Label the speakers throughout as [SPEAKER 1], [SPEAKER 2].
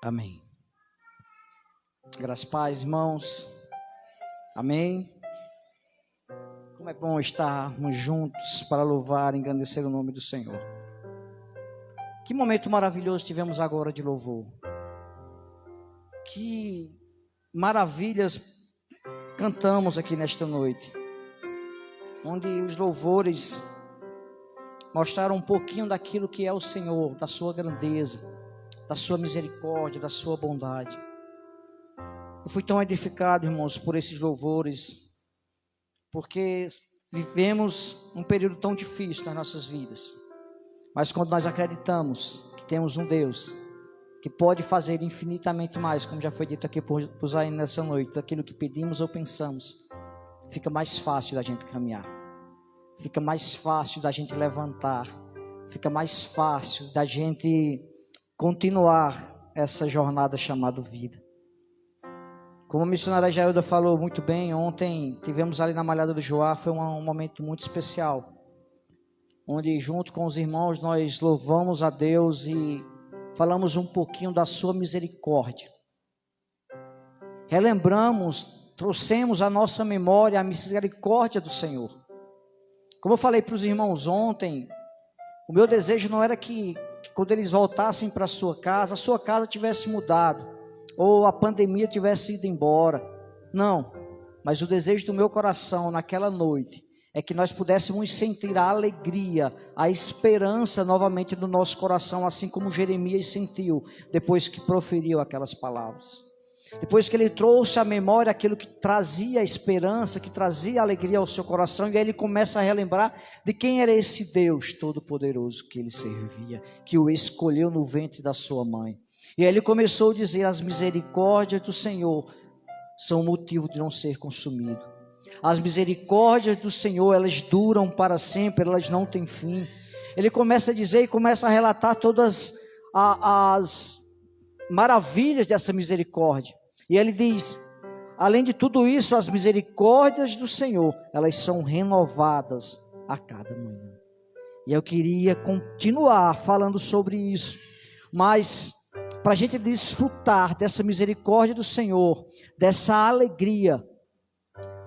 [SPEAKER 1] Amém. Graças a paz, irmãos. Amém. Como é bom estarmos juntos para louvar e engrandecer o nome do Senhor. Que momento maravilhoso tivemos agora de louvor. Que maravilhas cantamos aqui nesta noite, onde os louvores mostraram um pouquinho daquilo que é o Senhor, da sua grandeza, da sua misericórdia, da sua bondade. Eu fui tão edificado, irmãos, por esses louvores, porque vivemos um período tão difícil nas nossas vidas, mas quando nós acreditamos que temos um Deus que pode fazer infinitamente mais, como já foi dito aqui por Zayn nessa noite, daquilo que pedimos ou pensamos, fica mais fácil da gente caminhar, fica mais fácil da gente levantar, fica mais fácil da gente continuar essa jornada chamada vida. Como a missionária Jailda falou muito bem, ontem tivemos ali na Malhada do Joá, foi um momento muito especial, onde junto com os irmãos nós louvamos a Deus e falamos um pouquinho da sua misericórdia. Relembramos, trouxemos à nossa memória a misericórdia do Senhor. Como eu falei para os irmãos ontem, o meu desejo não era que quando eles voltassem para a sua casa tivesse mudado, ou a pandemia tivesse ido embora. Não, mas o desejo do meu coração naquela noite é que nós pudéssemos sentir a alegria, a esperança novamente no nosso coração, assim como Jeremias sentiu depois que proferiu aquelas palavras. Depois que ele trouxe à memória aquilo que trazia esperança, que trazia alegria ao seu coração, e aí ele começa a relembrar de quem era esse Deus todo-poderoso que ele servia, que o escolheu no ventre da sua mãe. E aí ele começou a dizer: as misericórdias do Senhor são motivo de não ser consumido. As misericórdias do Senhor, elas duram para sempre, elas não têm fim. Ele começa a dizer e começa a relatar todas as maravilhas dessa misericórdia. E ele diz: além de tudo isso, as misericórdias do Senhor, elas são renovadas a cada manhã. E eu queria continuar falando sobre isso, mas para a gente desfrutar dessa misericórdia do Senhor, dessa alegria,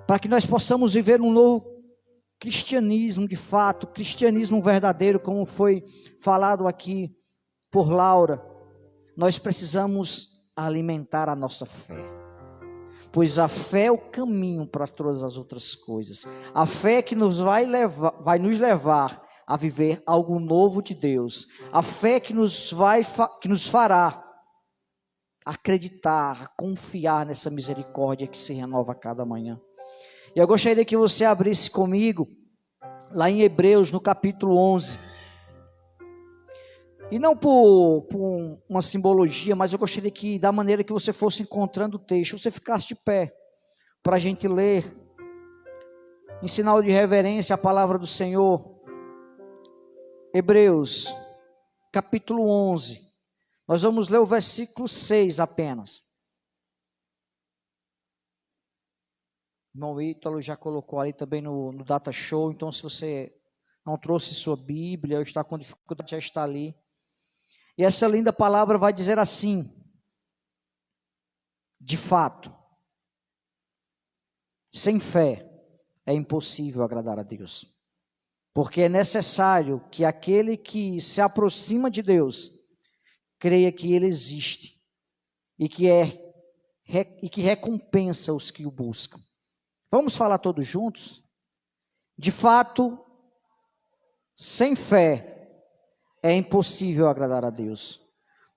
[SPEAKER 1] para que nós possamos viver um novo cristianismo de fato, cristianismo verdadeiro, como foi falado aqui por Laura, nós precisamos alimentar a nossa fé, pois a fé é o caminho para todas as outras coisas. A fé que vai nos levar a viver algo novo de Deus. A fé que nos fará acreditar, confiar nessa misericórdia que se renova a cada manhã. E eu gostaria que você abrisse comigo lá em Hebreus, no capítulo 11. E não por uma simbologia, mas eu gostaria que, da maneira que você fosse encontrando o texto, você ficasse de pé, para a gente ler, em sinal de reverência, a palavra do Senhor. Hebreus, capítulo 11. Nós vamos ler o versículo 6 apenas. O irmão Ítalo já colocou ali também no Data Show, então se você não trouxe sua Bíblia ou está com dificuldade, já está ali. E essa linda palavra vai dizer assim: de fato, sem fé é impossível agradar a Deus, porque é necessário que aquele que se aproxima de Deus creia que Ele existe e que recompensa os que o buscam. Vamos falar todos juntos? De fato, sem fé é impossível agradar a Deus,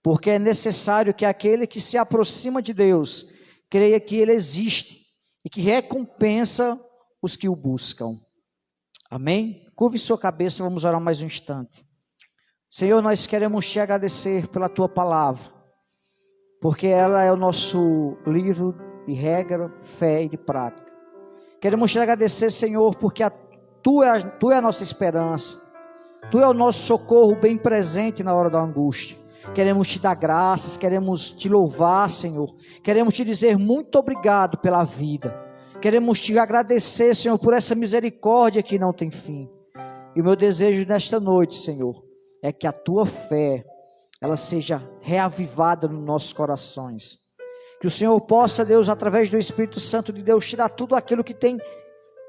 [SPEAKER 1] porque é necessário que aquele que se aproxima de Deus creia que Ele existe e que recompensa os que o buscam. Amém? Curve sua cabeça, vamos orar mais um instante. Senhor, nós queremos te agradecer pela tua palavra, porque ela é o nosso livro de regra, fé e de prática. Queremos te agradecer, Senhor, porque tu é a nossa esperança, tu é o nosso socorro bem presente na hora da angústia. Queremos te dar graças, queremos te louvar, Senhor, queremos te dizer muito obrigado pela vida, queremos te agradecer, Senhor, por essa misericórdia que não tem fim. E o meu desejo nesta noite, Senhor, é que a tua fé, ela seja reavivada nos nossos corações. Que o Senhor possa, Deus, através do Espírito Santo de Deus, tirar tudo aquilo que tem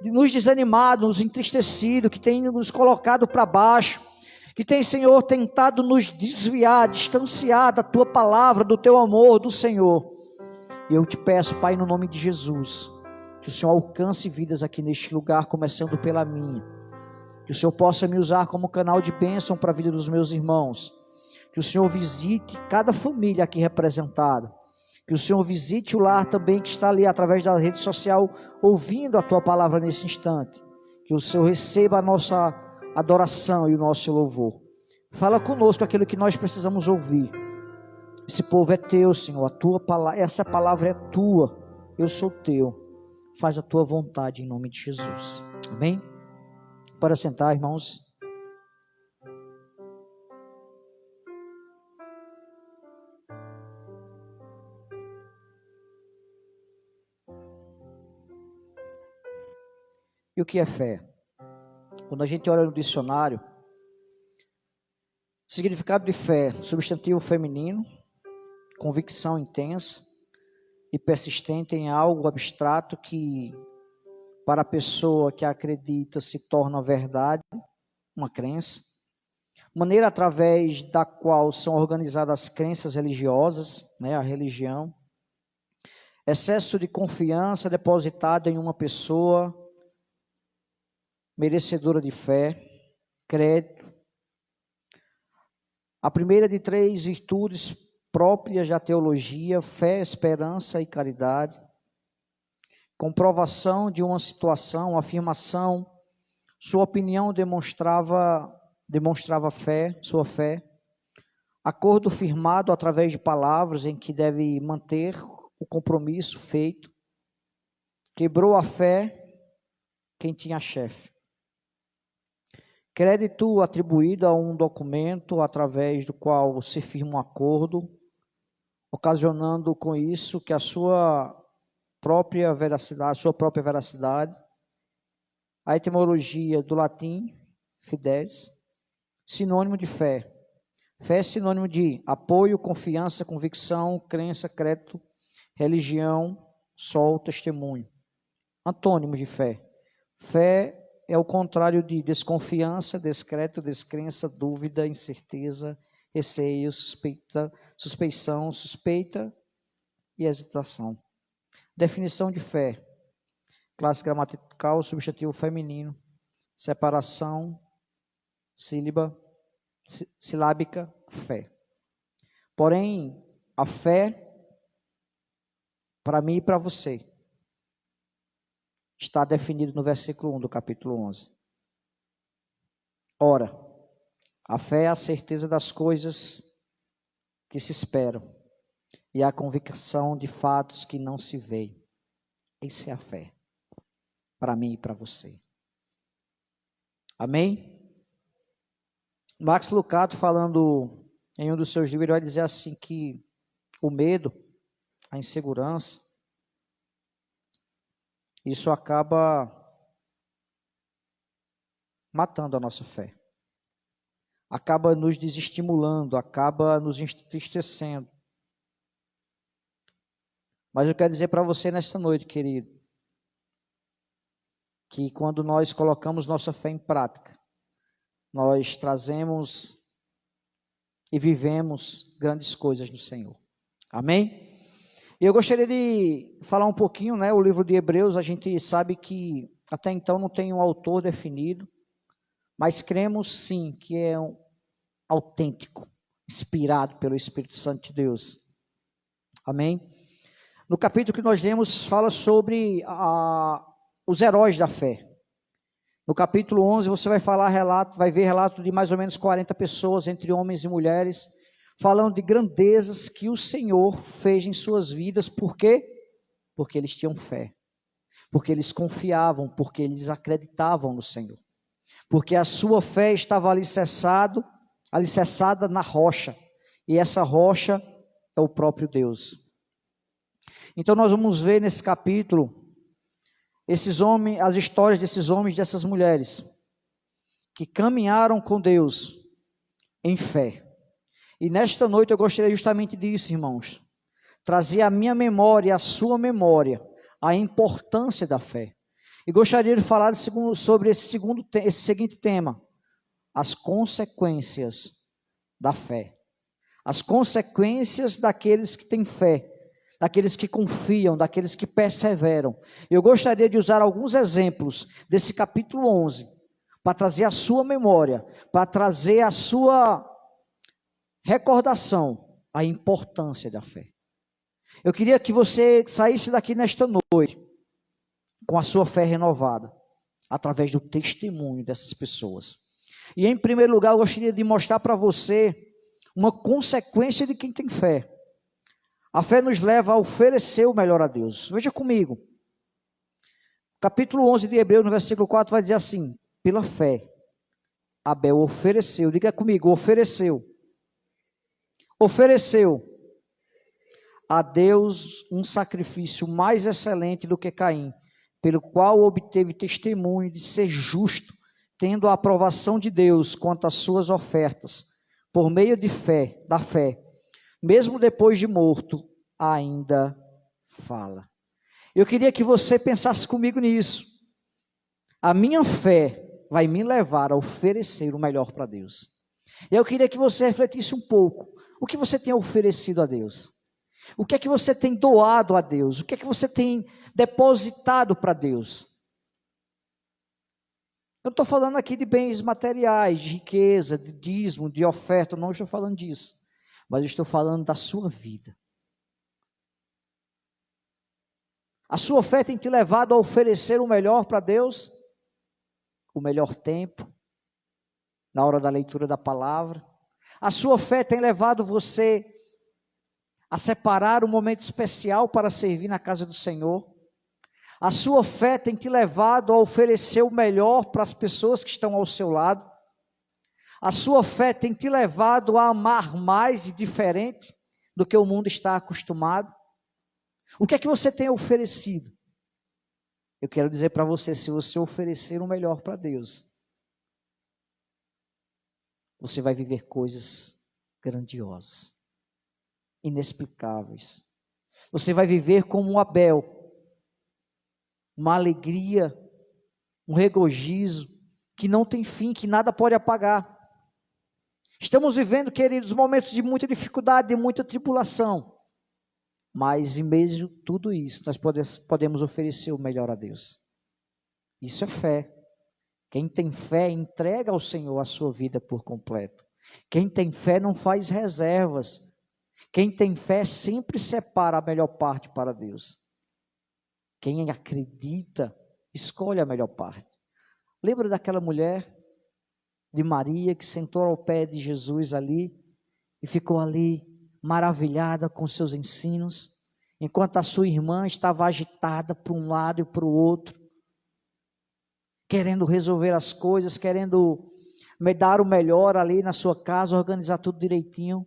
[SPEAKER 1] nos desanimado, nos entristecido, que tem nos colocado para baixo, que tem, Senhor, tentado nos desviar, distanciar da Tua palavra, do Teu amor, do Senhor. E eu te peço, Pai, no nome de Jesus, que o Senhor alcance vidas aqui neste lugar, começando pela minha. Que o Senhor possa me usar como canal de bênção para a vida dos meus irmãos. Que o Senhor visite cada família aqui representada. Que o Senhor visite o lar também que está ali através da rede social, ouvindo a Tua palavra nesse instante. Que o Senhor receba a nossa adoração e o nosso louvor. Fala conosco aquilo que nós precisamos ouvir. Esse povo é Teu, Senhor. A Tua palavra, essa palavra é Tua. Eu sou Teu. Faz a Tua vontade em nome de Jesus. Amém? Para sentar, irmãos. E o que é fé? Quando a gente olha no dicionário, significado de fé, substantivo feminino, convicção intensa e persistente em algo abstrato que, para a pessoa que acredita, se torna verdade, uma crença. Maneira através da qual são organizadas as crenças religiosas, a religião. Excesso de confiança depositado em uma pessoa merecedora de fé, crédito. A primeira de 3 virtudes próprias da teologia: fé, esperança e caridade. Comprovação de uma situação, afirmação, sua opinião demonstrava fé, sua fé. Acordo firmado através de palavras em que deve manter o compromisso feito. Quebrou a fé quem tinha chefe. Crédito atribuído a um documento através do qual se firma um acordo, ocasionando com isso que a sua própria veracidade. A etimologia do latim, fidelis, sinônimo de fé. Fé é sinônimo de apoio, confiança, convicção, crença, crédito, religião, sol, testemunho. Antônimo de fé. Fé é o contrário de desconfiança, descrédito, descrença, dúvida, incerteza, receio, suspeição, suspeita e hesitação. Definição de fé. Classe gramatical, substantivo feminino. Separação, silábica, fé. Porém, a fé, para mim e para você, está definido no versículo 1 do capítulo 11. Ora, a fé é a certeza das coisas que se esperam e a convicção de fatos que não se veem. Essa é a fé, para mim e para você. Amém? Max Lucado, falando em um dos seus livros, ele vai dizer assim que o medo, a insegurança, isso acaba matando a nossa fé. Acaba nos desestimulando, acaba nos entristecendo. Mas eu quero dizer para você nesta noite, querido, que quando nós colocamos nossa fé em prática, nós trazemos e vivemos grandes coisas no Senhor. Amém? E eu gostaria de falar um pouquinho, o livro de Hebreus, a gente sabe que até então não tem um autor definido, mas cremos sim que é autêntico, inspirado pelo Espírito Santo de Deus. Amém? No capítulo que nós lemos, fala sobre os heróis da fé. No capítulo 11, você vai ver relato de mais ou menos 40 pessoas, entre homens e mulheres, falando de grandezas que o Senhor fez em suas vidas. Por quê? Porque eles tinham fé, porque eles confiavam, porque eles acreditavam no Senhor, porque a sua fé estava alicerçada na rocha, e essa rocha é o próprio Deus. Então nós vamos ver nesse capítulo as histórias desses homens e dessas mulheres que caminharam com Deus em fé. E nesta noite eu gostaria justamente disso, irmãos. Trazer à minha memória, à sua memória, a importância da fé. E gostaria de falar sobre esse seguinte tema: as consequências da fé. As consequências daqueles que têm fé, daqueles que confiam, daqueles que perseveram. Eu gostaria de usar alguns exemplos desse capítulo 11, para trazer à sua memória, para trazer à sua recordação a importância da fé. Eu queria que você saísse daqui nesta noite com a sua fé renovada, através do testemunho dessas pessoas. E em primeiro lugar, eu gostaria de mostrar para você uma consequência de quem tem fé. A fé nos leva a oferecer o melhor a Deus. Veja comigo. Capítulo 11 de Hebreus, no versículo 4, vai dizer assim: pela fé, Abel ofereceu, diga comigo, ofereceu a Deus um sacrifício mais excelente do que Caim, pelo qual obteve testemunho de ser justo, tendo a aprovação de Deus quanto às suas ofertas, por meio da fé, mesmo depois de morto, ainda fala. Eu queria que você pensasse comigo nisso. A minha fé vai me levar a oferecer o melhor para Deus. E eu queria que você refletisse um pouco. O que você tem oferecido a Deus? O que é que você tem doado a Deus? O que é que você tem depositado para Deus? Eu não estou falando aqui de bens materiais, de riqueza, de dízimo, de oferta, não estou falando disso. Mas eu estou falando da sua vida. A sua fé tem te levado a oferecer o melhor para Deus? O melhor tempo, na hora da leitura da palavra. A sua fé tem levado você a separar um momento especial para servir na casa do Senhor. A sua fé tem te levado a oferecer o melhor para as pessoas que estão ao seu lado. A sua fé tem te levado a amar mais e diferente do que o mundo está acostumado. O que é que você tem oferecido? Eu quero dizer para você, se você oferecer o melhor para Deus, você vai viver coisas grandiosas, inexplicáveis. Você vai viver como um Abel, uma alegria, um regozijo que não tem fim, que nada pode apagar. Estamos vivendo, queridos, momentos de muita dificuldade, de muita tribulação, mas em meio a tudo isso, nós podemos oferecer o melhor a Deus. Isso é fé. Quem tem fé entrega ao Senhor a sua vida por completo. Quem tem fé não faz reservas. Quem tem fé sempre separa a melhor parte para Deus. Quem acredita, escolhe a melhor parte. Lembra daquela mulher de Maria que sentou ao pé de Jesus ali e ficou ali maravilhada com seus ensinos, enquanto a sua irmã estava agitada para um lado e para o outro, querendo resolver as coisas, querendo dar o melhor ali na sua casa, organizar tudo direitinho.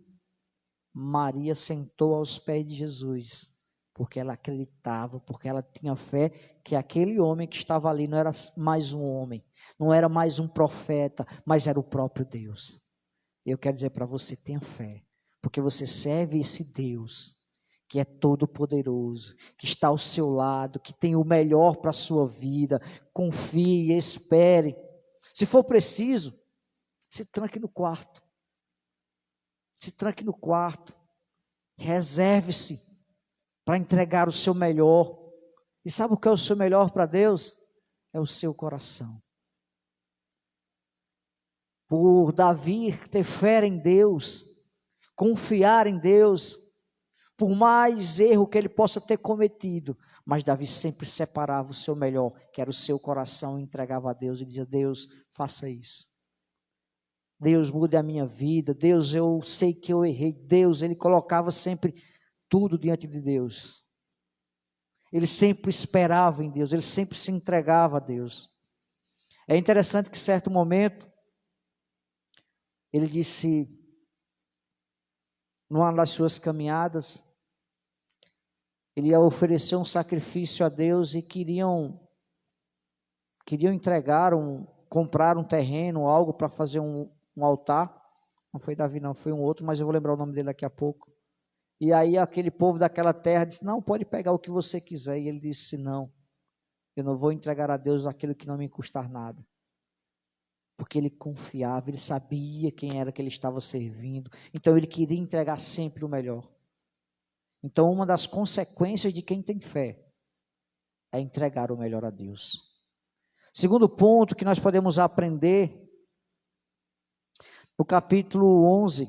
[SPEAKER 1] Maria sentou aos pés de Jesus, porque ela acreditava, porque ela tinha fé que aquele homem que estava ali não era mais um homem, não era mais um profeta, mas era o próprio Deus. Eu quero dizer para você, tenha fé, porque você serve esse Deus que é todo poderoso, que está ao seu lado, que tem o melhor para a sua vida. Confie, espere. Se for preciso, se tranque no quarto. Se tranque no quarto. Reserve-se para entregar o seu melhor. E sabe o que é o seu melhor para Deus? É o seu coração. Por Davi ter fé em Deus, confiar em Deus, por mais erro que ele possa ter cometido, mas Davi sempre separava o seu melhor, que era o seu coração, e entregava a Deus e dizia: Deus, faça isso. Deus, mude a minha vida. Deus, eu sei que eu errei. Deus, ele colocava sempre tudo diante de Deus. Ele sempre esperava em Deus, ele sempre se entregava a Deus. É interessante que em certo momento, ele disse, numa das suas caminhadas, ele ia oferecer um sacrifício a Deus e queriam entregar, comprar um terreno, algo para fazer um altar. Não foi Davi não, foi um outro, mas eu vou lembrar o nome dele daqui a pouco. E aí aquele povo daquela terra disse, não, pode pegar o que você quiser. E ele disse, não, eu não vou entregar a Deus aquilo que não me custar nada. Porque ele confiava, ele sabia quem era que ele estava servindo. Então ele queria entregar sempre o melhor. Então uma das consequências de quem tem fé é entregar o melhor a Deus. Segundo ponto que nós podemos aprender, no capítulo 11,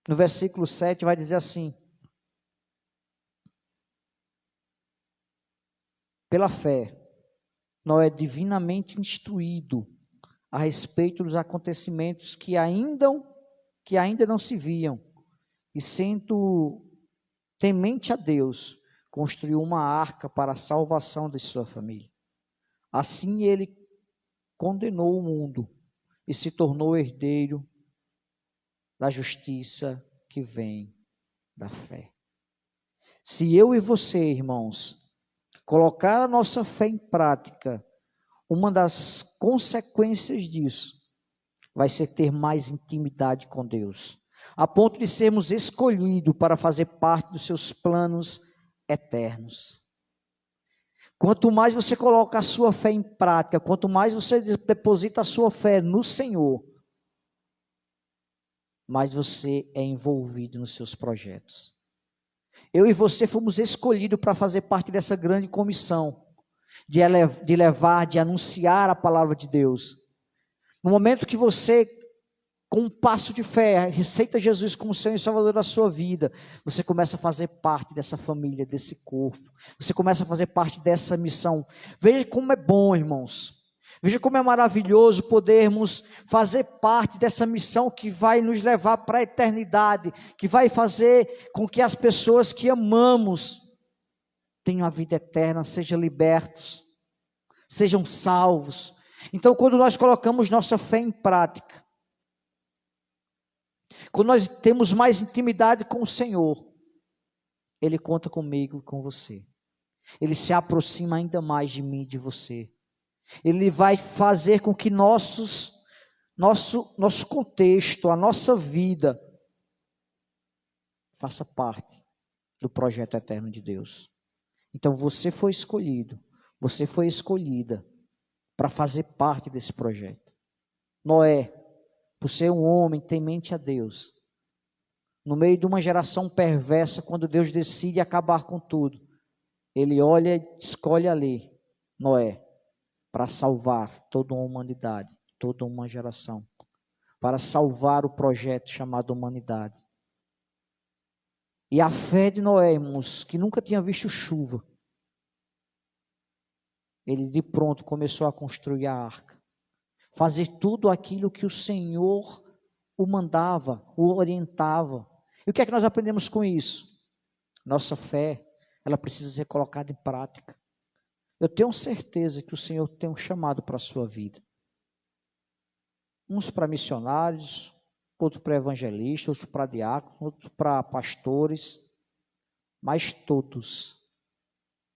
[SPEAKER 1] no versículo 7, vai dizer assim: pela fé, Noé divinamente instruído a respeito dos acontecimentos que ainda não se viam, e sendo temente a Deus, construiu uma arca para a salvação de sua família. Assim ele condenou o mundo e se tornou herdeiro da justiça que vem da fé. Se eu e você, irmãos, colocar a nossa fé em prática, uma das consequências disso vai ser ter mais intimidade com Deus, a ponto de sermos escolhidos para fazer parte dos seus planos eternos. Quanto mais você coloca a sua fé em prática, quanto mais você deposita a sua fé no Senhor, mais você é envolvido nos seus projetos. Eu e você fomos escolhidos para fazer parte dessa grande comissão, de levar, de anunciar a palavra de Deus. No momento que você, com um passo de fé, aceita Jesus como Senhor e Salvador da sua vida, você começa a fazer parte dessa família, desse corpo. Você começa a fazer parte dessa missão. Veja como é bom, irmãos. Veja como é maravilhoso podermos fazer parte dessa missão que vai nos levar para a eternidade, que vai fazer com que as pessoas que amamos tenham a vida eterna, sejam libertos, sejam salvos. Então, quando nós colocamos nossa fé em prática, quando nós temos mais intimidade com o Senhor, Ele conta comigo e com você. Ele se aproxima ainda mais de mim e de você. Ele vai fazer com que nosso contexto, a nossa vida, faça parte do projeto eterno de Deus. Então você foi escolhido, você foi escolhida para fazer parte desse projeto. Noé, por ser um homem temente a Deus, no meio de uma geração perversa, quando Deus decide acabar com tudo, ele olha e escolhe ali Noé, para salvar toda uma humanidade, toda uma geração, para salvar o projeto chamado humanidade. E a fé de Noé, irmãos, que nunca tinha visto chuva, ele de pronto começou a construir a arca, fazer tudo aquilo que o Senhor o mandava, o orientava. E o que é que nós aprendemos com isso? Nossa fé, ela precisa ser colocada em prática. Eu tenho certeza que o Senhor tem um chamado para a sua vida. Uns para missionários, outros para evangelistas, outros para diáconos, outros para pastores. Mas todos,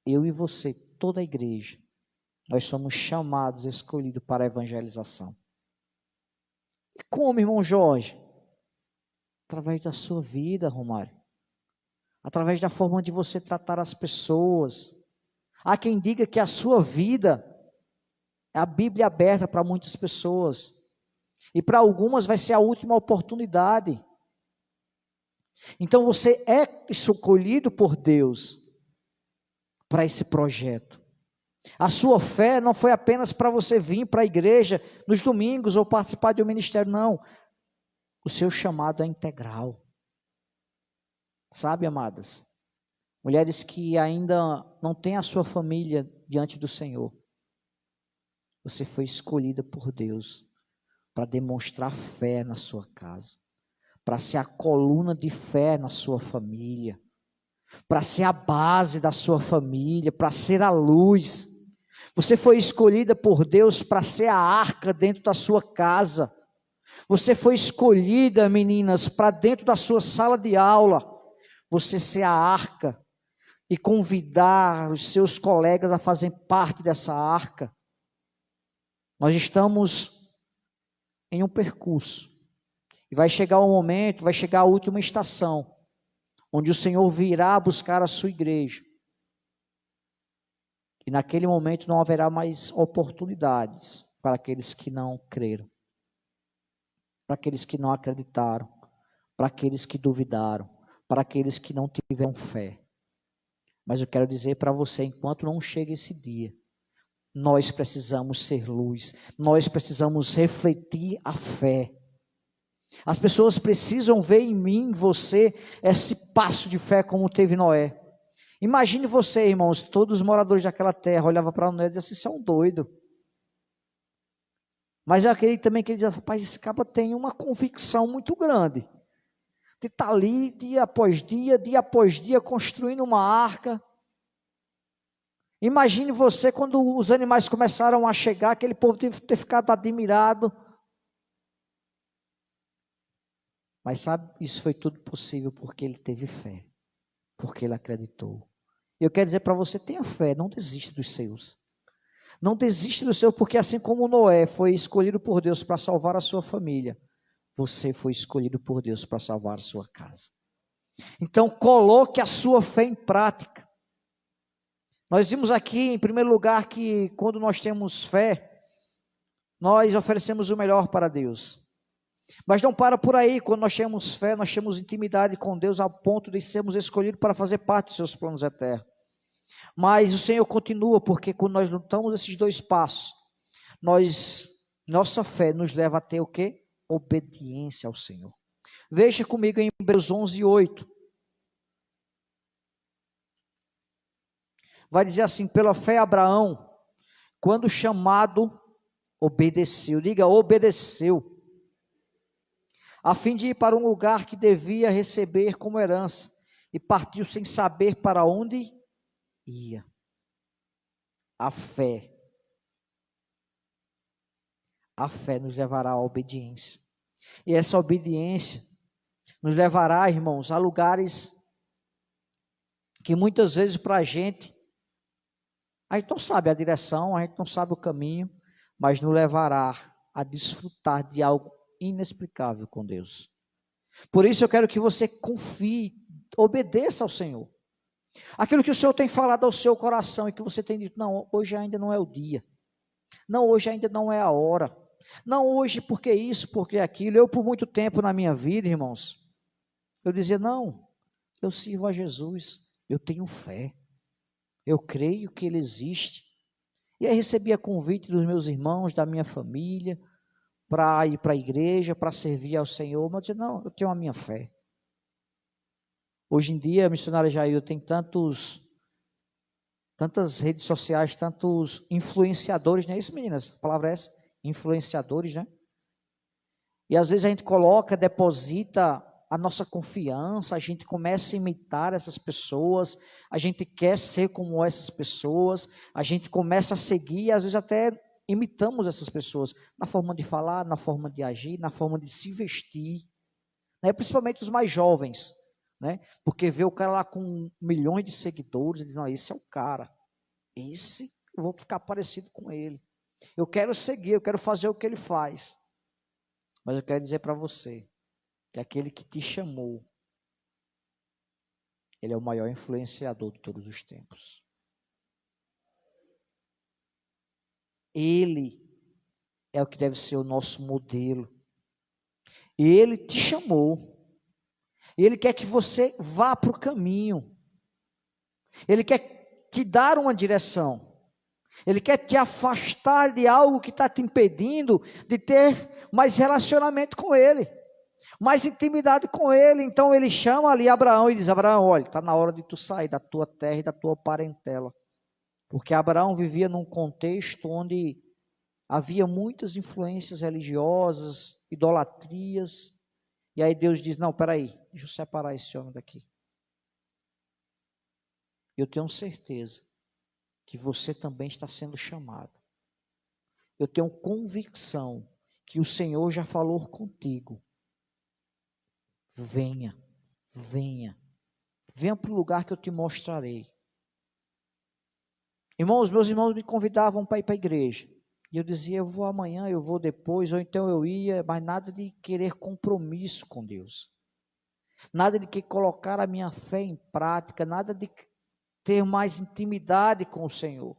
[SPEAKER 1] eu e você, toda a igreja, nós somos chamados, escolhidos para a evangelização. E como, irmão Jorge? Através da sua vida, Romário. Através da forma de você tratar as pessoas. Há quem diga que a sua vida é a Bíblia aberta para muitas pessoas. E para algumas vai ser a última oportunidade. Então você é escolhido por Deus para esse projeto. A sua fé não foi apenas para você vir para a igreja nos domingos ou participar de um ministério, não. O seu chamado é integral. Sabe, amadas? Mulheres que ainda não têm a sua família diante do Senhor. Você foi escolhida por Deus para demonstrar fé na sua casa, para ser a coluna de fé na sua família, para ser a base da sua família, para ser a luz. Você foi escolhida por Deus para ser a arca dentro da sua casa. Você foi escolhida, meninas, para dentro da sua sala de aula, você ser a arca e convidar os seus colegas a fazerem parte dessa arca. Nós estamos em um percurso E vai chegar um momento, vai chegar a última estação, onde o Senhor virá buscar a sua igreja. E naquele momento não haverá mais oportunidades para aqueles que não creram, para aqueles que não acreditaram, para aqueles que duvidaram, para aqueles que não tiveram fé. Mas eu quero dizer para você, enquanto não chega esse dia, nós precisamos ser luz, nós precisamos refletir a fé. As pessoas precisam ver em mim, em você, esse passo de fé como teve Noé. Imagine você, irmãos, todos os moradores daquela terra olhavam para Noé e diziam assim, você é um doido. Mas eu acredito também que ele dizia, rapaz, esse cara tem uma convicção muito grande. De estar ali, dia após dia, construindo uma arca. Imagine você, quando os animais começaram a chegar, aquele povo teve que ter ficado admirado. Mas sabe, isso foi tudo possível porque ele teve fé, porque ele acreditou. Eu quero dizer para você, tenha fé, não desista dos seus. Não desista dos seus, porque assim como Noé foi escolhido por Deus para salvar a sua família, você foi escolhido por Deus para salvar a sua casa. Então coloque a sua fé em prática. Nós vimos aqui, em primeiro lugar, que quando nós temos fé, nós oferecemos o melhor para Deus. Mas não para por aí, quando nós temos fé, nós temos intimidade com Deus ao ponto de sermos escolhidos para fazer parte dos seus planos eternos. Mas o Senhor continua, porque quando nós lutamos esses dois passos, nossa fé nos leva a ter o quê? Obediência ao Senhor. Veja comigo em Hebreus 11:8. Vai dizer assim, pela fé Abraão, quando chamado, obedeceu. Diga, obedeceu. A fim de ir para um lugar que devia receber como herança, e partiu sem saber para onde ia. A fé nos levará à obediência. E essa obediência nos levará, irmãos, a lugares que muitas vezes para a gente não sabe a direção, a gente não sabe o caminho, mas nos levará a desfrutar de algo inexplicável com Deus. Por isso eu quero que você confie, obedeça ao Senhor. Aquilo que o Senhor tem falado ao seu coração e que você tem dito, não, hoje ainda não é o dia. Não, hoje ainda não é a hora. Não, hoje porque isso, porque aquilo. Eu por muito tempo na minha vida, irmãos, eu dizia, não, eu sirvo a Jesus, eu tenho fé. Eu creio que Ele existe. E aí recebia convite dos meus irmãos, da minha família, para ir para a igreja, para servir ao Senhor, mas eu dizia, não, eu tenho a minha fé. Hoje em dia, a missionária Jair tem tantas redes sociais, tantos influenciadores, não é isso, meninas? A palavra é essa? Influenciadores, né? E às vezes a gente coloca, deposita a nossa confiança, a gente começa a imitar essas pessoas, a gente quer ser como essas pessoas, a gente começa a seguir, e às vezes até imitamos essas pessoas, na forma de falar, na forma de agir, na forma de se vestir, né? Principalmente os mais jovens, né? Porque vê o cara lá com milhões de seguidores e diz, não, esse é o cara, esse eu vou ficar parecido com ele, eu quero seguir, eu quero fazer o que ele faz. Mas eu quero dizer para você, que aquele que te chamou, ele é o maior influenciador de todos os tempos. Ele é o que deve ser o nosso modelo. E ele te chamou. Ele quer que você vá para o caminho. Ele quer te dar uma direção. Ele quer te afastar de algo que está te impedindo de ter mais relacionamento com Ele, mais intimidade com Ele. Então Ele chama ali Abraão e diz, Abraão, olha, está na hora de tu sair da tua terra e da tua parentela. Porque Abraão vivia num contexto onde havia muitas influências religiosas, idolatrias. E aí Deus diz, não, peraí, deixa eu separar esse homem daqui. Eu tenho certeza que você também está sendo chamado. Eu tenho convicção que o Senhor já falou contigo. Venha, venha. Venha para o lugar que eu te mostrarei. Irmãos, meus irmãos me convidavam para ir para a igreja. E eu dizia, eu vou amanhã, eu vou depois, ou então eu ia, mas nada de querer compromisso com Deus. Nada de que colocar a minha fé em prática, nada de ter mais intimidade com o Senhor.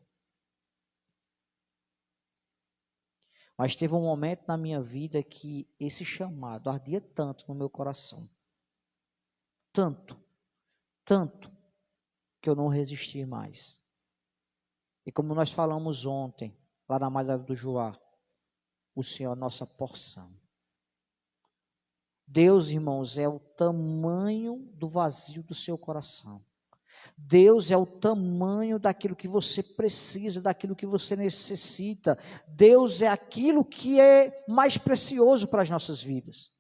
[SPEAKER 1] Mas teve um momento na minha vida que esse chamado ardia tanto no meu coração. Tanto, que eu não resisti mais. E como nós falamos ontem, lá na Malha do Joá, o Senhor é a nossa porção. Deus, irmãos, é o tamanho do vazio do seu coração. Deus é o tamanho daquilo que você precisa, daquilo que você necessita. Deus é aquilo que é mais precioso para as nossas vidas.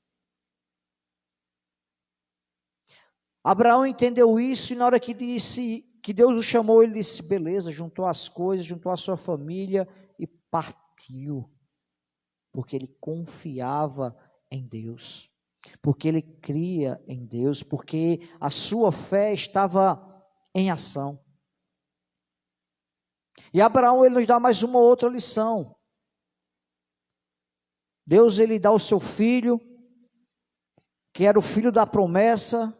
[SPEAKER 1] Abraão entendeu isso e na hora que disse que Deus o chamou, ele disse, beleza, juntou as coisas, juntou a sua família e partiu. Porque ele confiava em Deus. Porque ele cria em Deus, porque a sua fé estava em ação. E Abraão, ele nos dá mais uma outra lição. Deus, ele dá o seu filho, que era o filho da promessa,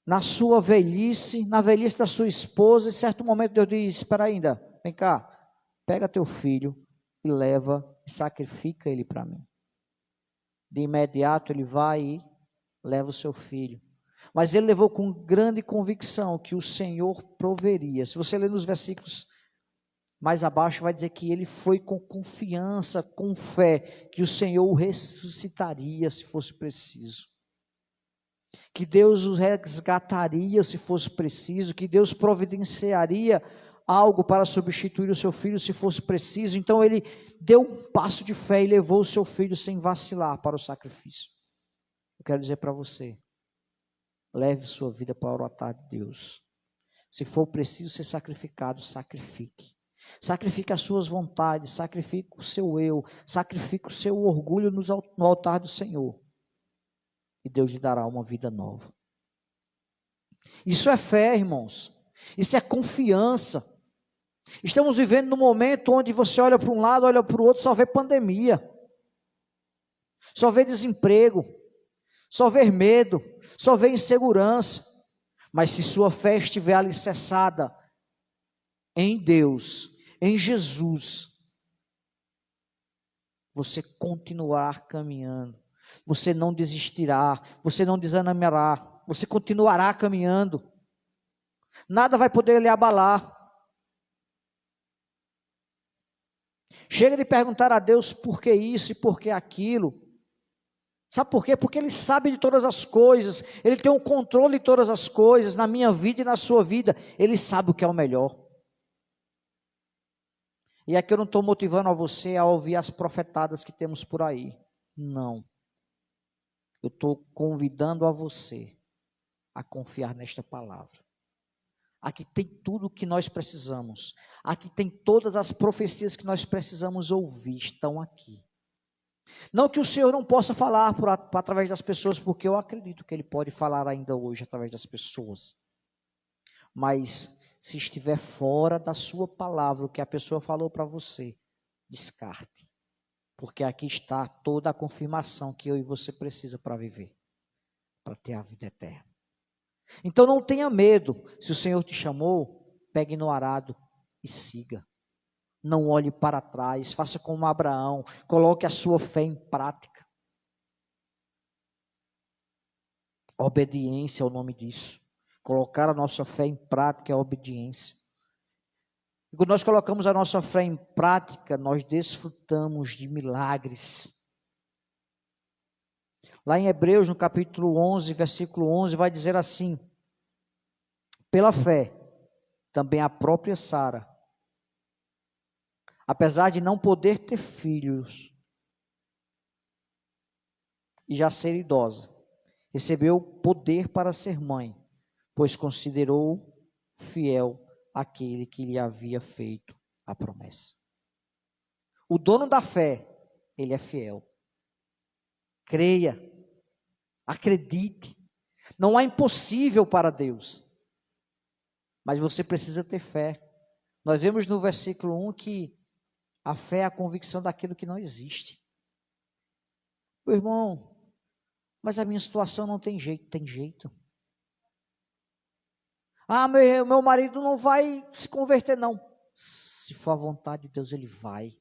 [SPEAKER 1] na sua velhice, na velhice da sua esposa, em certo momento Deus diz, espera ainda, vem cá, pega teu filho e leva e sacrifica ele para mim. De imediato ele vai e leva o seu filho. Mas ele levou com grande convicção que o Senhor proveria. Se você ler nos versículos mais abaixo, vai dizer que ele foi com confiança, com fé, que o Senhor o ressuscitaria se fosse preciso. Que Deus o resgataria se fosse preciso, que Deus providenciaria algo para substituir o seu filho se fosse preciso. Então ele deu um passo de fé e levou o seu filho sem vacilar para o sacrifício. Eu quero dizer para você, leve sua vida para o altar de Deus. Se for preciso ser sacrificado, sacrifique. Sacrifique as suas vontades, sacrifique o seu eu, sacrifique o seu orgulho no altar do Senhor. E Deus lhe dará uma vida nova. Isso é fé, irmãos. Isso é confiança. Estamos vivendo num momento onde você olha para um lado, olha para o outro, só vê pandemia. Só vê desemprego. Só vê medo. Só vê insegurança. Mas se sua fé estiver alicerçada em Deus, em Jesus, você continuará caminhando. Você não desistirá, você não desanimará, você continuará caminhando. Nada vai poder lhe abalar. Chega de perguntar a Deus por que isso e por que aquilo. Sabe por quê? Porque Ele sabe de todas as coisas, Ele tem um controle de todas as coisas, na minha vida e na sua vida, Ele sabe o que é o melhor. E aqui eu não estou motivando a você a ouvir as profetadas que temos por aí, não. Eu estou convidando a você a confiar nesta palavra. Aqui tem tudo o que nós precisamos. Aqui tem todas as profecias que nós precisamos ouvir, estão aqui. Não que o Senhor não possa falar através das pessoas, porque eu acredito que Ele pode falar ainda hoje através das pessoas. Mas se estiver fora da sua palavra, o que a pessoa falou para você, descarte. Porque aqui está toda a confirmação que eu e você precisa para viver, para ter a vida eterna. Então não tenha medo, se o Senhor te chamou, pegue no arado e siga. Não olhe para trás, faça como Abraão, coloque a sua fé em prática. Obediência é o nome disso. Colocar a nossa fé em prática é obediência. E quando nós colocamos a nossa fé em prática, nós desfrutamos de milagres. Lá em Hebreus, no capítulo 11, versículo 11, vai dizer assim: pela fé, também a própria Sara, apesar de não poder ter filhos e já ser idosa, recebeu poder para ser mãe, pois considerou fiel aquele que lhe havia feito a promessa. O dono da fé, ele é fiel. Creia, acredite. Não há impossível para Deus. Mas você precisa ter fé. Nós vemos no versículo 1 que A fé é a convicção daquilo que não existe. Meu irmão, mas a minha situação não tem jeito. Tem jeito. Ah, meu marido não vai se converter, não. Se for a vontade de Deus, ele vai.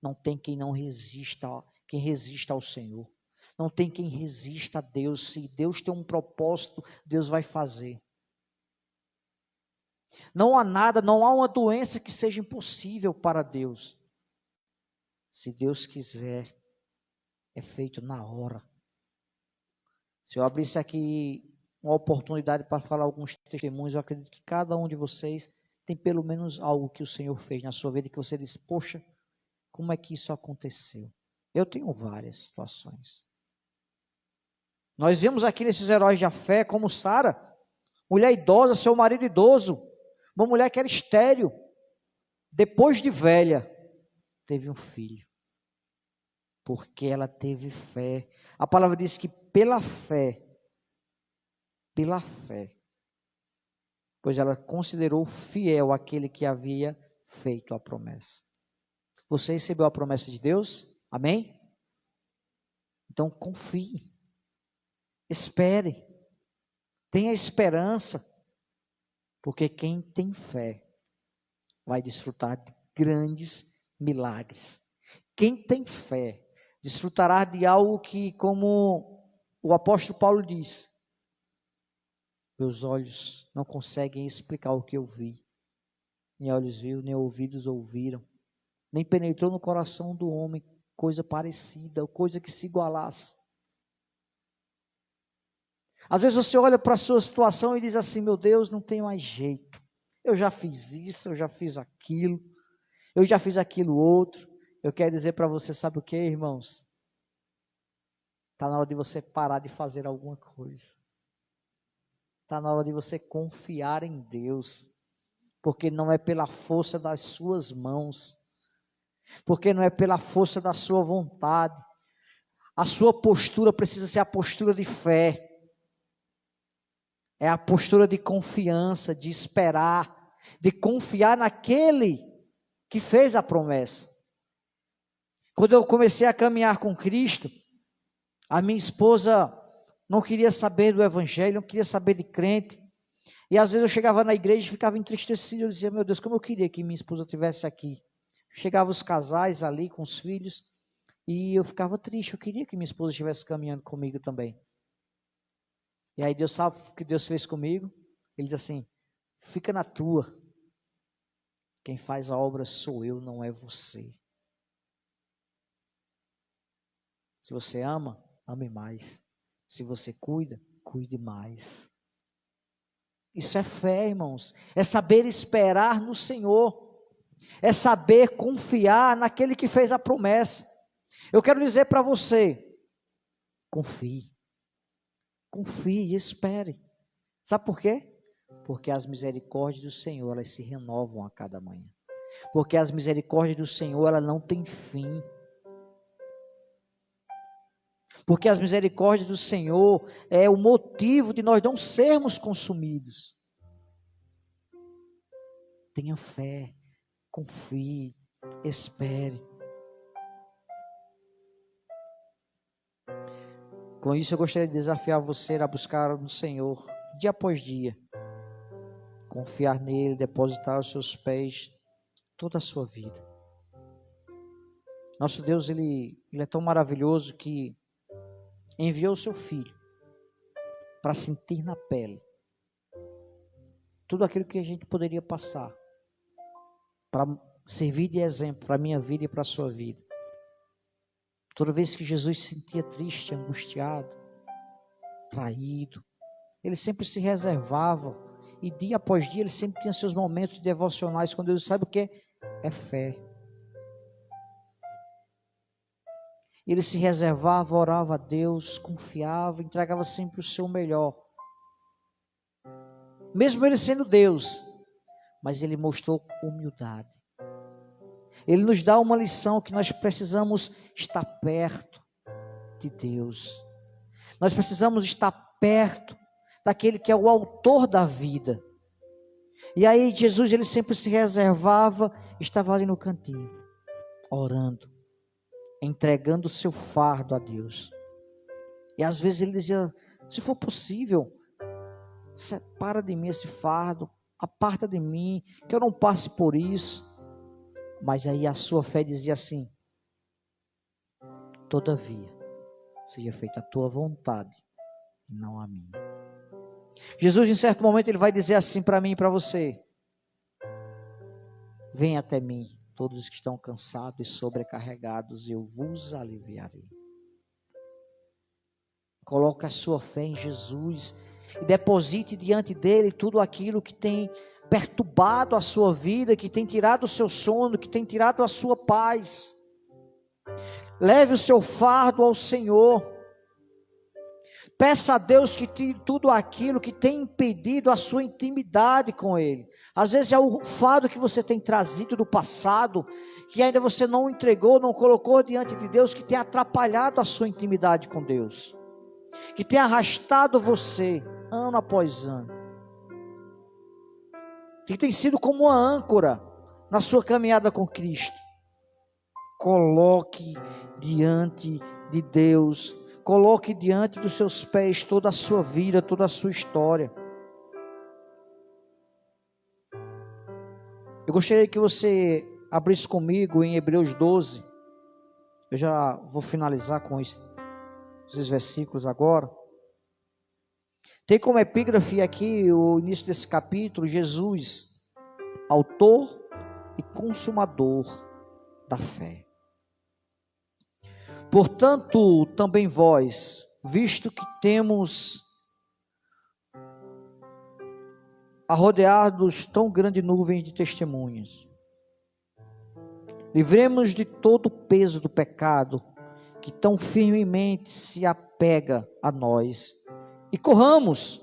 [SPEAKER 1] Não tem quem não resista, quem resista ao Senhor. Não tem quem resista a Deus. Se Deus tem um propósito, Deus vai fazer. Não há nada, não há uma doença que seja impossível para Deus. Se Deus quiser, é feito na hora. Se eu abrisse aqui uma oportunidade para falar alguns testemunhos, eu acredito que cada um de vocês tem pelo menos algo que o Senhor fez na sua vida, que você diz, poxa, como é que isso aconteceu? Eu tenho várias situações. Nós vimos aqui nesses heróis da fé, como Sara, mulher idosa, seu marido idoso, uma mulher que era estéril, depois de velha, teve um filho, porque ela teve fé. A palavra diz que pela fé, pois ela considerou fiel aquele que havia feito a promessa. Você recebeu a promessa de Deus? Amém? Então confie, espere, tenha esperança, porque quem tem fé vai desfrutar de grandes milagres. Quem tem fé desfrutará de algo que, como o apóstolo Paulo diz, meus olhos não conseguem explicar o que eu vi, nem olhos viram, nem ouvidos ouviram, nem penetrou no coração do homem coisa parecida, coisa que se igualasse. Às vezes você olha para a sua situação e diz assim, meu Deus, não tem mais jeito. Eu já fiz isso, eu já fiz aquilo, eu já fiz aquilo outro. Eu quero dizer para você, sabe o que, irmãos? Está na hora de você parar de fazer alguma coisa. Está na hora de você confiar em Deus. Porque não é pela força das suas mãos. Porque não é pela força da sua vontade. A sua postura precisa ser a postura de fé. É a postura de confiança, de esperar, de confiar naquele que fez a promessa. Quando eu comecei a caminhar com Cristo, a minha esposa não queria saber do evangelho, não queria saber de crente. E às vezes eu chegava na igreja e ficava entristecido. Eu dizia, meu Deus, como eu queria que minha esposa estivesse aqui. Chegavam os casais ali com os filhos e eu ficava triste. Eu queria que minha esposa estivesse caminhando comigo também. E aí Deus sabe o que Deus fez comigo? Ele diz assim, fica na tua. Quem faz a obra sou eu, não é você. Se você ama, ame mais. Se você cuida, cuide mais. Isso é fé, irmãos. É saber esperar no Senhor. É saber confiar naquele que fez a promessa. Eu quero dizer para você, confie. Confie e espere. Sabe por quê? Porque as misericórdias do Senhor, elas se renovam a cada manhã. Porque as misericórdias do Senhor, elas não têm fim. Porque as misericórdias do Senhor é o motivo de nós não sermos consumidos. Tenha fé, confie, espere. Com isso eu gostaria de desafiar você a buscar no Senhor, dia após dia. Confiar nele, depositar aos seus pés toda a sua vida. Nosso Deus, ele é tão maravilhoso que enviou o seu Filho para sentir na pele tudo aquilo que a gente poderia passar, para servir de exemplo para a minha vida e para a sua vida. Toda vez que Jesus se sentia triste, angustiado, traído, ele sempre se reservava, e dia após dia ele sempre tinha seus momentos devocionais com Deus. Sabe o que é fé? Ele se reservava, orava a Deus, confiava, entregava sempre o seu melhor. Mesmo ele sendo Deus, mas ele mostrou humildade. Ele nos dá uma lição que nós precisamos estar perto de Deus. Nós precisamos estar perto daquele que é o autor da vida. E aí Jesus, ele sempre se reservava, estava ali no cantinho. orando, entregando o seu fardo a Deus. E às vezes ele dizia, se for possível, separa de mim esse fardo, aparta de mim, que eu não passe por isso. Mas aí a sua fé dizia assim, todavia, seja feita a tua vontade, e não a minha. Jesus, em certo momento, ele vai dizer assim para mim e para você, venha até mim, todos os que estão cansados e sobrecarregados, eu vos aliviarei. Coloque a sua fé em Jesus e deposite diante dele tudo aquilo que tem perturbado a sua vida, que tem tirado o seu sono, que tem tirado a sua paz. Leve o seu fardo ao Senhor. Peça a Deus que tire tudo aquilo que tem impedido a sua intimidade com Ele. Às vezes é o fardo que você tem trazido do passado, que ainda você não entregou, não colocou diante de Deus, que tem atrapalhado a sua intimidade com Deus, que tem arrastado você ano após ano, que tem sido como uma âncora na sua caminhada com Cristo. Coloque diante de Deus, coloque diante dos seus pés toda a sua vida, toda a sua história. Eu gostaria que você abrisse comigo em Hebreus 12. Eu já vou finalizar com esses versículos agora. Tem como epígrafe aqui o início desse capítulo, Jesus, autor e consumador da fé. Portanto, também vós, visto que temos a rodear-nos tão grande nuvem de testemunhas, livremos de todo o peso do pecado que tão firmemente se apega a nós, e corramos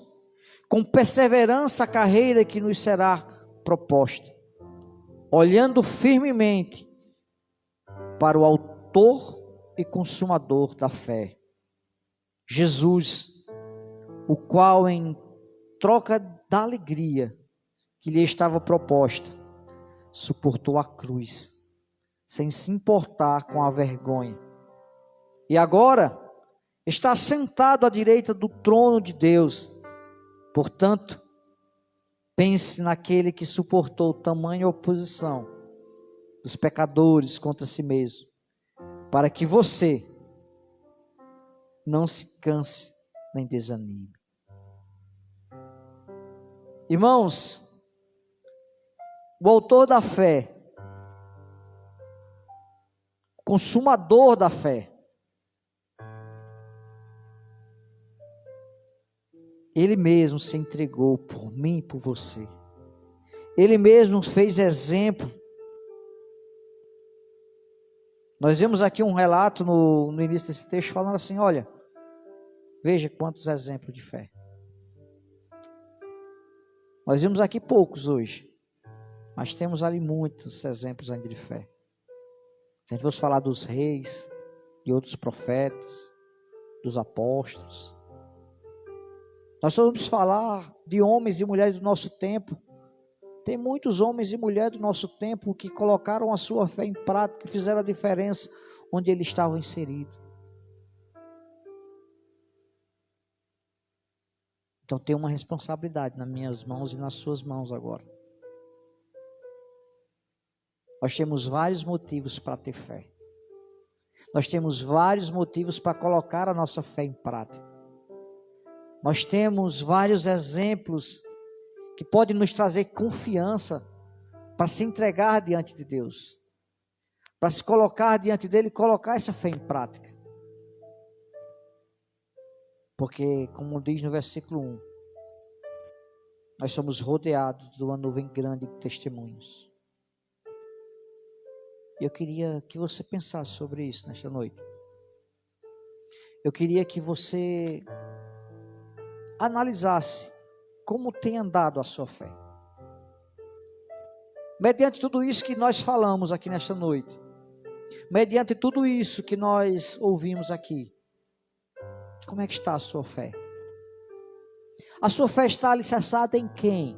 [SPEAKER 1] com perseverança a carreira que nos será proposta, olhando firmemente para o autor e consumador da fé, Jesus, o qual em troca da alegria que lhe estava proposta, suportou a cruz, sem se importar com a vergonha, e agora está sentado à direita do trono de Deus. Portanto, pense naquele que suportou tamanha oposição dos pecadores contra si mesmo, para que você não se canse nem desanime. Irmãos, o autor da fé, consumador da fé, Ele mesmo se entregou por mim e por você. Ele mesmo fez exemplo. Nós vemos aqui um relato no início desse texto falando assim, olha, veja quantos exemplos de fé. Nós vimos aqui poucos hoje, mas temos ali muitos exemplos ainda de fé. Se a gente fosse falar dos reis, de outros profetas, dos apóstolos, nós vamos falar de homens e mulheres do nosso tempo. Tem muitos homens e mulheres do nosso tempo que colocaram a sua fé em prática, que fizeram a diferença onde eles estavam inseridos. Então tem uma responsabilidade nas minhas mãos e nas suas mãos agora. Nós temos vários motivos para ter fé. Nós temos vários motivos para colocar a nossa fé em prática. Nós temos vários exemplos que podem nos trazer confiança para se entregar diante de Deus, para se colocar diante dele e colocar essa fé em prática. Porque, como diz no versículo 1, nós somos rodeados de uma nuvem grande de testemunhos. Eu queria que você pensasse sobre isso nesta noite. Eu queria que você analisasse como tem andado a sua fé. Mediante tudo isso que nós falamos aqui nesta noite, mediante tudo isso que nós ouvimos aqui, como é que está a sua fé? A sua fé está alicerçada em quem?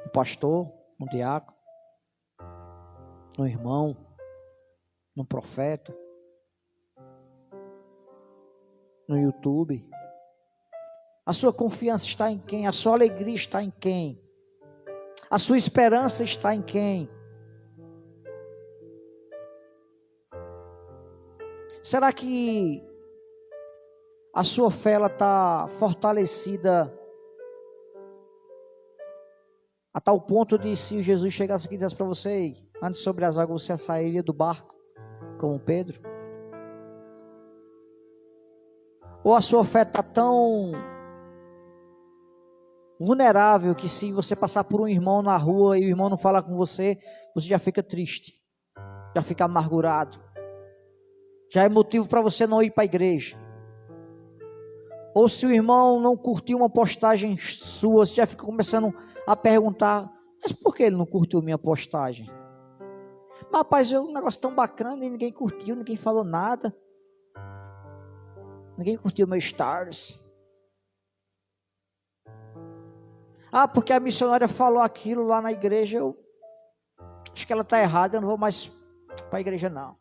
[SPEAKER 1] Um pastor, um diácono, um irmão, num profeta, no YouTube? A sua confiança está em quem? A sua alegria está em quem? A sua esperança está em quem? Será que a sua fé está fortalecida a tal ponto de, se Jesus chegasse aqui e dissesse para você, antes sobre as águas, você sairia do barco como Pedro? Ou a sua fé está tão vulnerável que, se você passar por um irmão na rua e o irmão não falar com você, você já fica triste, já fica amargurado, já é motivo para você não ir para a igreja? Ou se o irmão não curtiu uma postagem sua, você já fica começando a perguntar, mas por que ele não curtiu minha postagem? Mas, rapaz, é um negócio tão bacana e ninguém curtiu, ninguém falou nada. Ninguém curtiu meu stories. Ah, porque a missionária falou aquilo lá na igreja, eu acho que ela está errada, eu não vou mais para a igreja não.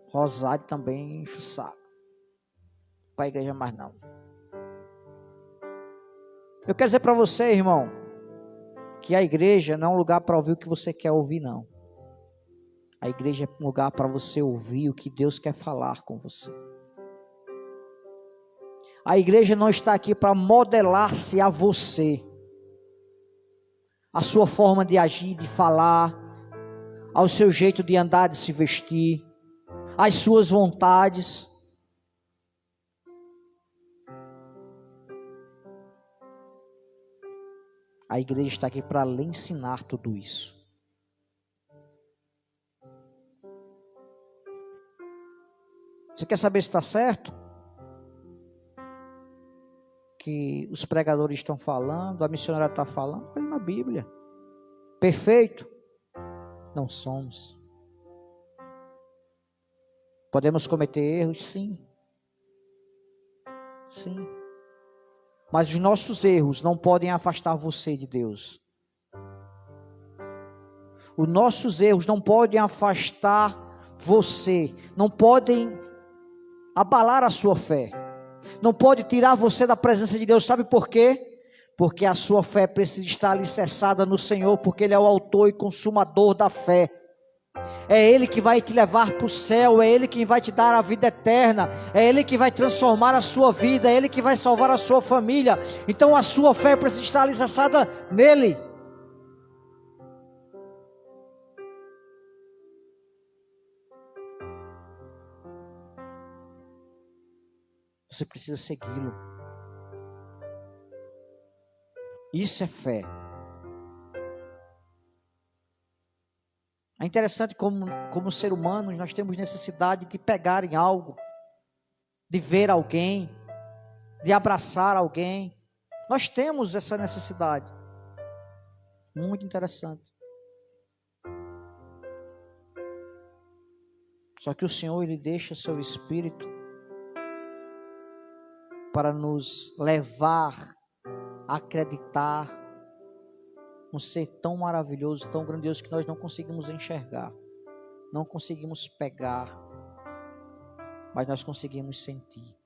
[SPEAKER 1] Rosário também enche o saco. Para a igreja mais não. Eu quero dizer para você, irmão, que a igreja não é um lugar para ouvir o que você quer ouvir, não. A igreja é um lugar para você ouvir o que Deus quer falar com você. A igreja não está aqui para modelar-se a você, a sua forma de agir, de falar, ao seu jeito de andar, de se vestir, às suas vontades. A igreja está aqui para lhe ensinar tudo isso. Você quer saber se está certo? Que os pregadores estão falando, a missionária está falando, olha na Bíblia. Perfeito? Não somos. Podemos cometer erros? Sim. Sim. Mas os nossos erros não podem afastar você de Deus. Os nossos erros não podem afastar você, não podem abalar a sua fé, não pode tirar você da presença de Deus. Sabe por quê? Porque a sua fé precisa estar alicerçada no Senhor, porque Ele é o autor e consumador da fé. É Ele que vai te levar para o céu, é Ele que vai te dar a vida eterna, é Ele que vai transformar a sua vida, é Ele que vai salvar a sua família. Então a sua fé precisa estar alicerçada nele. Você precisa segui-lo. Isso é fé. É interessante como ser humanos nós temos necessidade de pegar em algo, de ver alguém, de abraçar alguém. Nós temos essa necessidade. Muito interessante. Só que o Senhor, Ele deixa seu Espírito para nos levar a acreditar um ser tão maravilhoso, tão grandioso, que nós não conseguimos enxergar, não conseguimos pegar, mas nós conseguimos sentir.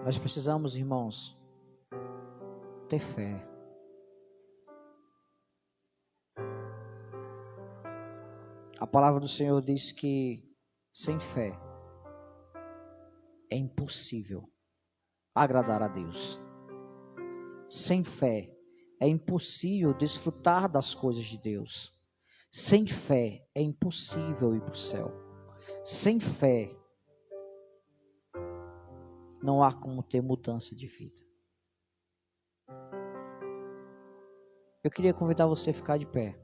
[SPEAKER 1] Nós precisamos, irmãos, ter fé. A palavra do Senhor diz que sem fé é impossível agradar a Deus. Sem fé é impossível desfrutar das coisas de Deus. Sem fé é impossível ir para o céu. Sem fé não há como ter mudança de vida. Eu queria convidar você a ficar de pé.